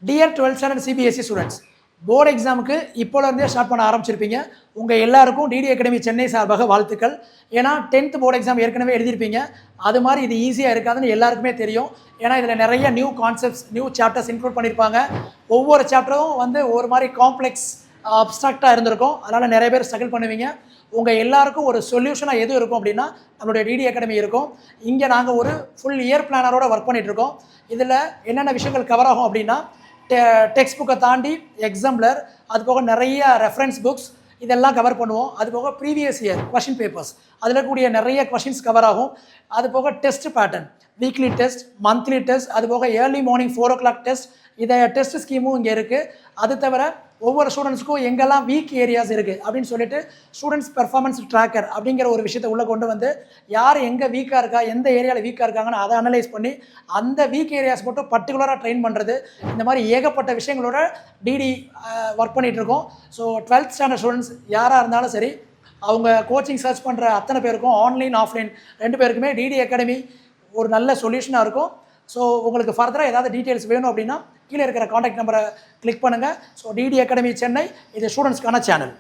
Dear 12th standard CBSE students, board எக்ஸாமுக்கு இப்போலேருந்தே start பண்ண ஆரம்பிச்சிருப்பீங்க. உங்கள் எல்லாருக்கும் டிடி அகாடமி சென்னை சார்பாக வாழ்த்துக்கள். ஏன்னா 10th போர்டு எக்ஸாம் ஏற்கனவே எழுதியிருப்பீங்க. அது மாதிரி இது ஈஸியாக இருக்காதுன்னு எல்லாருக்குமே தெரியும். ஏன்னா இதில் நிறைய new concepts, new chapters include பண்ணியிருப்பாங்க. ஒவ்வொரு சாப்டரும் வந்து ஒரு மாதிரி காம்ப்ளெக்ஸ், அப்ஸ்ட்ராக்டாக இருந்திருக்கும். அதனால் நிறைய பேர் ஸ்ட்ரகிள் பண்ணுவீங்க. உங்கள் எல்லாருக்கும் ஒரு சொல்யூஷனாக எது இருக்கும் அப்படின்னா நம்மளுடைய டிடி அகாடமி இருக்கும். இங்கே நாங்கள் ஒரு ஃபுல் இயர் பிளானரோட ஒர்க் பண்ணிகிட்ருக்கோம். இதில் என்னென்ன விஷயங்கள் கவர் ஆகும் அப்படின்னா, டெக்ஸ்ட் புக்கை தாண்டி எக்ஸாம்பிளர், அது போக நிறைய ரெஃபரன்ஸ் புக்ஸ் இதெல்லாம் கவர் பண்ணுவோம். அது போக ப்ரீவியஸ் இயர் கொஷின் பேப்பர்ஸ், அதில் கூடிய நிறைய கொஷின்ஸ் கவர் ஆகும். அது போக test pattern, weekly test, monthly test, அது போக ஏர்லி மார்னிங் 4 o'clock டெஸ்ட், இதை டெஸ்ட் ஸ்கீமும் இங்கே இருக்குது. அது தவிர ஒவ்வொரு ஸ்டூடெண்ட்ஸ்க்கும் எங்கெல்லாம் வீக் ஏரியாஸ் இருக்குது அப்படின்னு சொல்லிட்டு ஸ்டூடெண்ட்ஸ் பெர்ஃபார்மன்ஸ் ட்ராக்கர் அப்படிங்கிற ஒரு விஷயத்தை உள்ளே கொண்டு வந்து யார் எங்கே வீக்காக இருக்கா, எந்த ஏரியாவில் வீக்காக இருக்காங்கன்னு அதை அனலைஸ் பண்ணி அந்த வீக் ஏரியாஸ் மட்டும் பர்டிகுலராக ட்ரெயின் பண்ணுறது, இந்த மாதிரி ஏகப்பட்ட விஷயங்களோட டிடி ஒர்க் பண்ணிகிட்ருக்கோம். ஸோ 12th ஸ்டாண்டர்ட் ஸ்டூடெண்ட்ஸ் யாராக இருந்தாலும் சரி, அவங்க கோச்சிங் சர்ச் பண்ணுற அத்தனை பேருக்கும் ஆன்லைன் ஆஃப்லைன் 2 பேருக்குமே டிடி அகாடமி ஒரு நல்ல சொல்யூஷனாக இருக்கும். ஸோ உங்களுக்கு ஃபர்தராக ஏதாவது டீட்டெயில்ஸ் வேணும் அப்படின்னா கீழே இருக்கிற காண்டாக்ட் நம்பரை கிளிக் பண்ணுங்கள். ஸோ டிடி அகாடமி சென்னை இது ஸ்டூடெண்ட்ஸ்க்கான சேனல்.